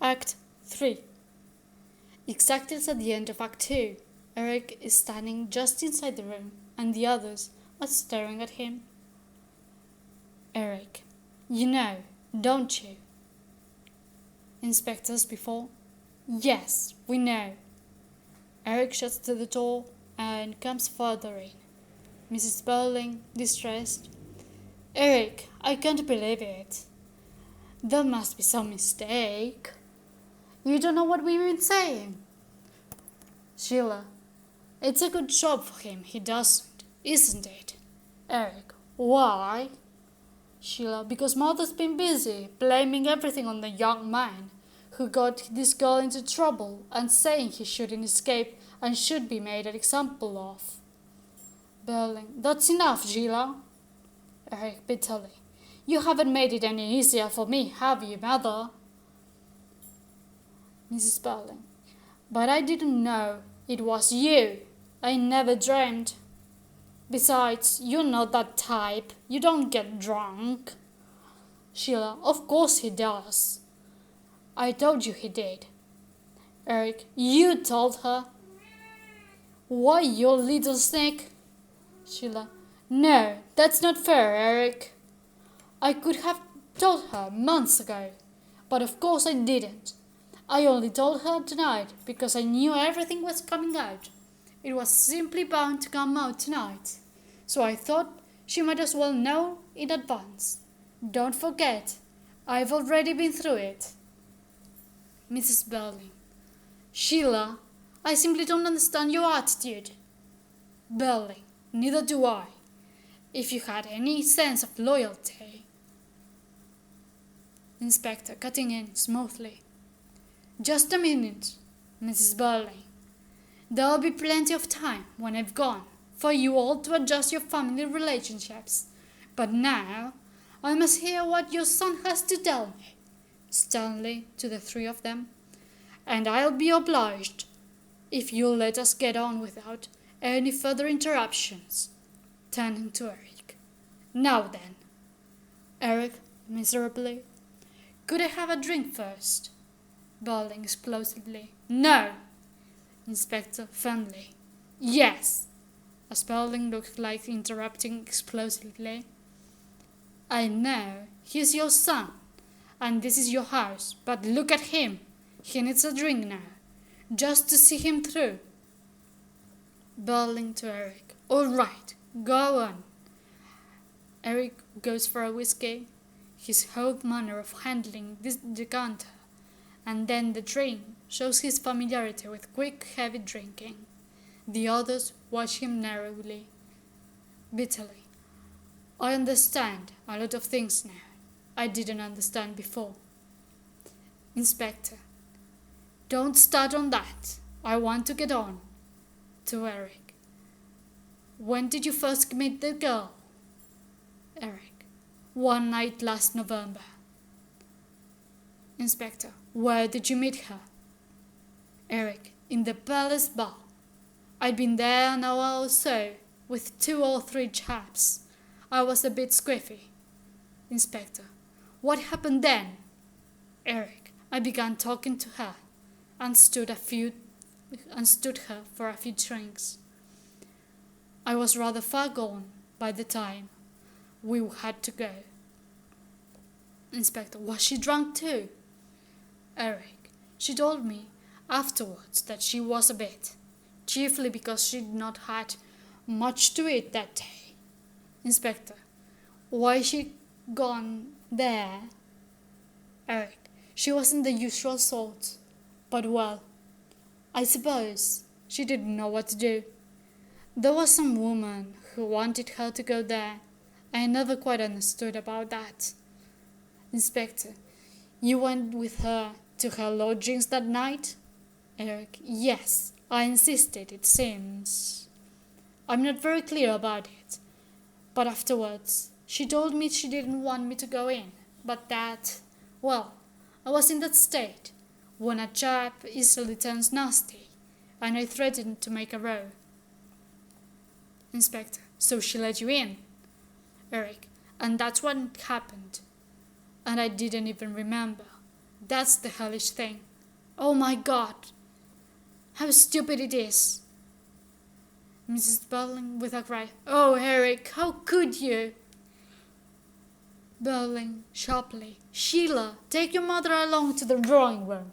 Act 3. Exactly as at the end of Act 2, Eric is standing just inside the room and the others are staring at him. Eric, you know, don't you? Inspectors before? Yes, we know. Eric shuts the door and comes further in. Mrs. Bowling, distressed. Eric, I can't believe it. There must be some mistake. You don't know what we've been saying. Sheila, it's a good job for him he doesn't, isn't it? Eric, why? Sheila, because Mother's been busy blaming everything on the young man who got this girl into trouble and saying he shouldn't escape and should be made an example of. Berling, that's enough, Sheila. Eric bitterly, you haven't made it any easier for me, have you, Mother? Mrs. Berling, but I didn't know it was you. I never dreamed. Besides, you're not that type. You don't get drunk. Sheila, of course he does. I told you he did. Eric, you told her. Why, you little snake? Sheila, no, that's not fair, Eric. I could have told her months ago, but of course I didn't. I only told her tonight because I knew everything was coming out. It was simply bound to come out tonight. So I thought she might as well know in advance. Don't forget, I've already been through it. Mrs. Berling, Sheila, I simply don't understand your attitude. Berling, neither do I. If you had any sense of loyalty. Inspector, cutting in smoothly. Just a minute, Mrs. Berling. There'll be plenty of time when I've gone for you all to adjust your family relationships. But now, I must hear what your son has to tell me, sternly to the three of them, and I'll be obliged if you'll let us get on without any further interruptions. Turning to Eric. Now then. Eric, miserably. Could I have a drink first? Berling explosively. No. Inspector, firmly. Yes. As Berling looked like interrupting explosively. I know he's your son, and this is your house, but look at him. He needs a drink now, just to see him through. Berling to Eric. All right, go on. Eric goes for a whiskey, his whole manner of handling this decanter, and then the drink shows his familiarity with quick, heavy drinking. The others watch him narrowly, bitterly. I understand a lot of things now I didn't understand before. Inspector, don't start on that. I want to get on. To Eric. When did you first meet the girl? Eric. One night last November. Inspector, where did you meet her? Eric, in the Palace Bar. I'd been there an hour or so, with 2 or 3 chaps. I was a bit squiffy. Inspector, what happened then? Eric, I began talking to her, and stood her for a few drinks. I was rather far gone by the time we had to go. Inspector, was she drunk too? Eric, she told me afterwards that she was a bit, chiefly because she'd not had much to eat that day. Inspector, why she gone there? Eric, she wasn't the usual sort, but well, I suppose she didn't know what to do. There was some woman who wanted her to go there. I never quite understood about that. Inspector, you went with her to her lodgings that night? Eric, yes, I insisted, it seems. I'm not very clear about it, but afterwards she told me she didn't want me to go in, but that, well, I was in that state when a chap easily turns nasty, and I threatened to make a row. Inspector, so she let you in? Eric, and that's what happened. And I didn't even remember. That's the hellish thing. Oh my God, how stupid it is. Mrs. Burling with a cry. Oh, Eric, how could you? Burling sharply. Sheila, take your mother along to the drawing room.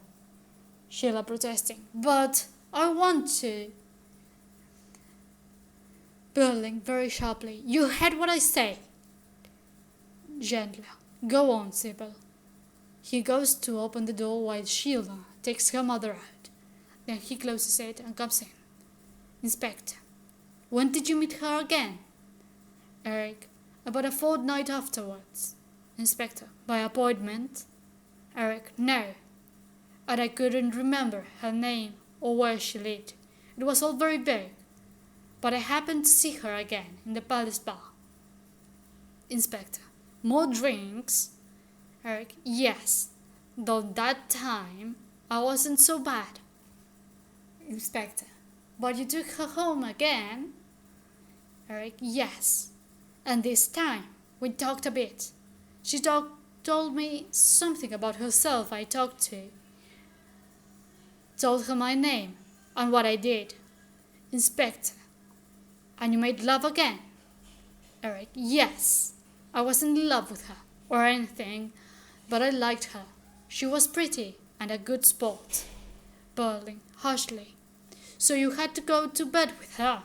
Sheila protesting. But I want to. Burling very sharply. You heard what I say. Gently. Go on, Sybil. He goes to open the door while Sheila takes her mother out. Then he closes it and comes in. Inspector. When did you meet her again? Eric. About a fortnight afterwards. Inspector. By appointment? Eric. No. And I couldn't remember her name or where she lived. It was all very vague. But I happened to see her again in the Palace Bar. Inspector. More drinks? Eric. Yes. Though that time I wasn't so bad. Inspector. But you took her home again? Eric. Yes. And this time we talked a bit. She told me something about herself I talked to. Told her my name and what I did. Inspector. And you made love again? Eric. Yes. I wasn't in love with her or anything, but I liked her. She was pretty and a good sport. Burling harshly. So you had to go to bed with her?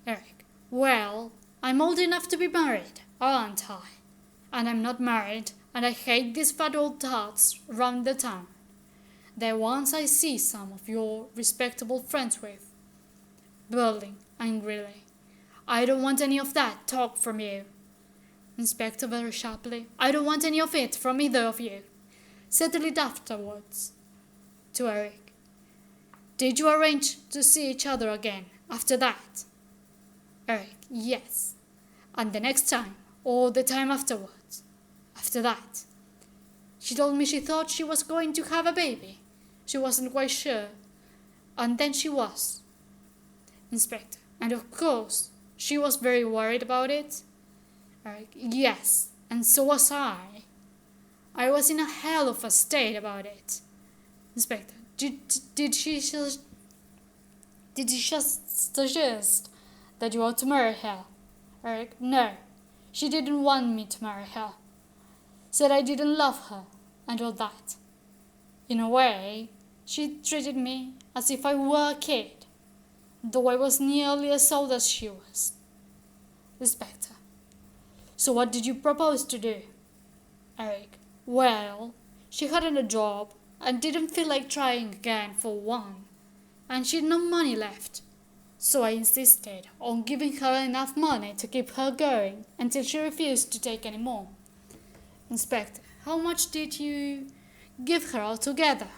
Eric. Well, I'm old enough to be married, aren't I? And I'm not married, and I hate these fat old tarts round the town. The ones I see some of your respectable friends with. Burling angrily. I don't want any of that talk from you. Inspector very sharply. I don't want any of it from either of you. Settle it afterwards. To Eric. Did you arrange to see each other again after that? Eric. Yes. And the next time, or the time afterwards? After that. She told me she thought she was going to have a baby. She wasn't quite sure. And then she was. Inspector. And of course, she was very worried about it? Eric. Yes, and so was I. I was in a hell of a state about it. Inspector. Did she just suggest that you ought to marry her? Eric. No, she didn't want me to marry her. Said I didn't love her, and all that. In a way, she treated me as if I were a kid, though I was nearly as old as she was. Inspector. So what did you propose to do? Eric. Well, she hadn't a job and didn't feel like trying again for one, and she'd no money left. So I insisted on giving her enough money to keep her going until she refused to take any more. Inspector. How much did you give her altogether?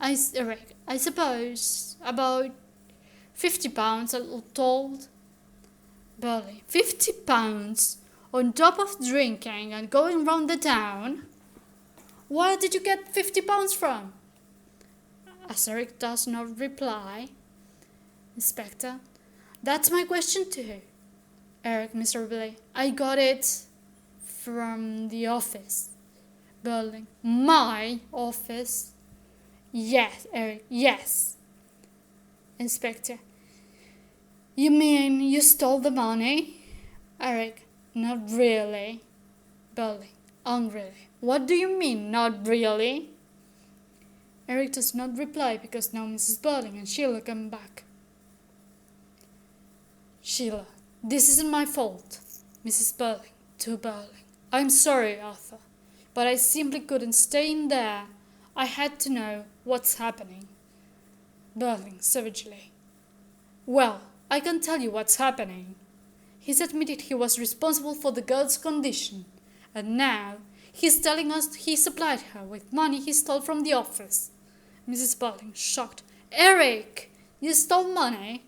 Eric. I suppose about £50 all told. Burley. £50? On top of drinking and going round the town? Where did you get £50 from? As Eric does not reply. Inspector. That's my question too. Eric miserably. I got it from the office. Burling. My office? Yes, Eric, yes. Inspector. You mean you stole the money? Eric. Not really. Burling. Angrily. What do you mean, not really? Eric does not reply because now Mrs. Burling and Sheila come back. Sheila. This isn't my fault. Mrs. Burling. To Burling. I'm sorry, Arthur, but I simply couldn't stay in there. I had to know what's happening. Burling savagely. Well, I can tell you what's happening. He's admitted he was responsible for the girl's condition, and now he's telling us he supplied her with money he stole from the office. Mrs. Burling, shocked. Eric, you stole money?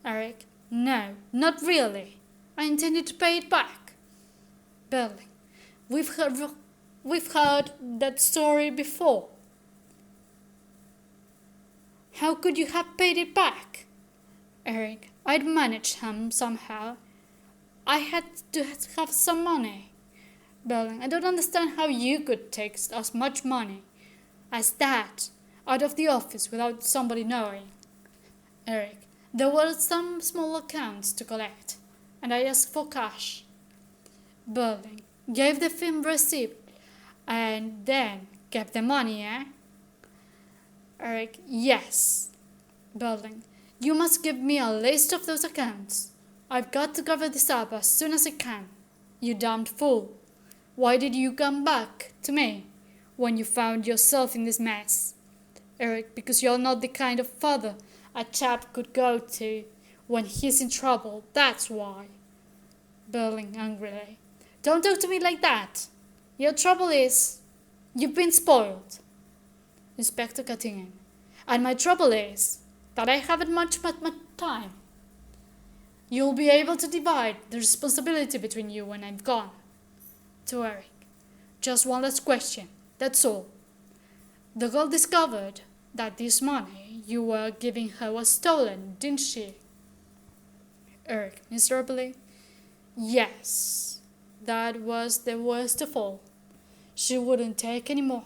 Eric, no, not really. I intended to pay it back. Burling, we've heard that story before. How could you have paid it back? Eric, I'd managed him somehow. I had to have some money. Berlin, I don't understand how you could take as much money as that out of the office without somebody knowing. Eric, there were some small accounts to collect, and I asked for cash. Berlin, gave the firm receipt, and then kept the money, eh? Eric, yes. Berlin, you must give me a list of those accounts. I've got to cover this up as soon as I can. You damned fool. Why did you come back to me when you found yourself in this mess? Eric, because you're not the kind of father a chap could go to when he's in trouble, that's why. Berlin angrily, don't talk to me like that. Your trouble is, you've been spoiled. Inspector cutting in, and my trouble is that I haven't much time. You'll be able to divide the responsibility between you when I'm gone. To Eric, just one last question, that's all. The girl discovered that this money you were giving her was stolen, didn't she? Eric, miserably, yes, that was the worst of all. She wouldn't take any more,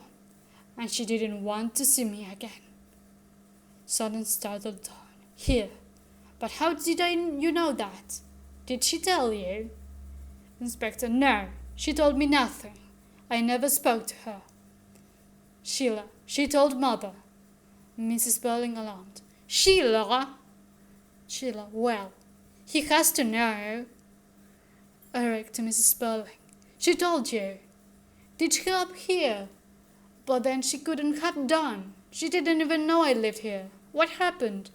and she didn't want to see me again. Sudden startled tone. Here, but how did you know that? Did she tell you? Inspector, no, she told me nothing. I never spoke to her. Sheila, she told Mother. Mrs. Berling alarmed. Sheila? Sheila, well, he has to know. Eric to Mrs. Berling. She told you. Did she come here? But then she couldn't have done. She didn't even know I lived here. What happened?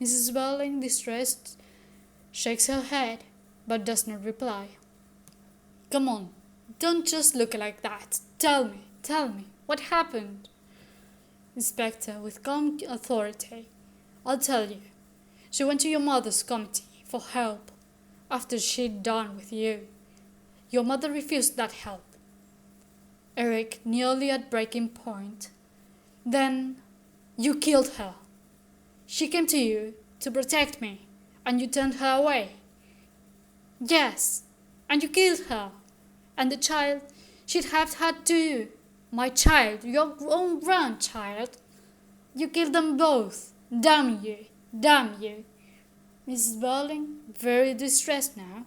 Mrs. Berling, distressed, shakes her head, but does not reply. Come on, don't just look like that. Tell me, what happened? Inspector, with calm authority, I'll tell you. She went to your mother's committee for help after she'd done with you. Your mother refused that help. Eric, nearly at breaking point. Then you killed her. She came to you to protect me, and you turned her away. Yes, and you killed her. And the child she'd have had too. My child, your own grandchild. You killed them both. Damn you, damn you. Mrs. Berling, very distressed now.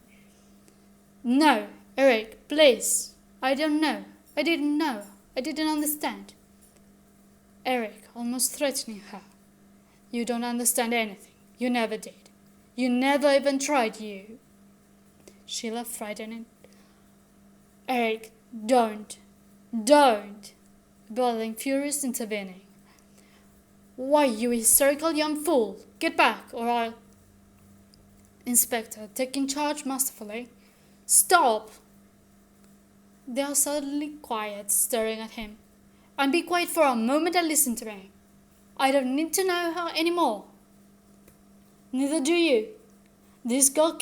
No, Eric, please. I don't know. I didn't know. I didn't understand. Eric, almost threatening her. You don't understand anything. You never did. You never even tried, you. Sheila, frightened. Eric, don't. Berling, furious, intervening. Why, you hysterical young fool. Get back, or I'll... Inspector, taking charge masterfully. Stop! They are suddenly quiet, staring at him. And be quiet for a moment and listen to me. I don't need to know her any more. Neither do you. This girl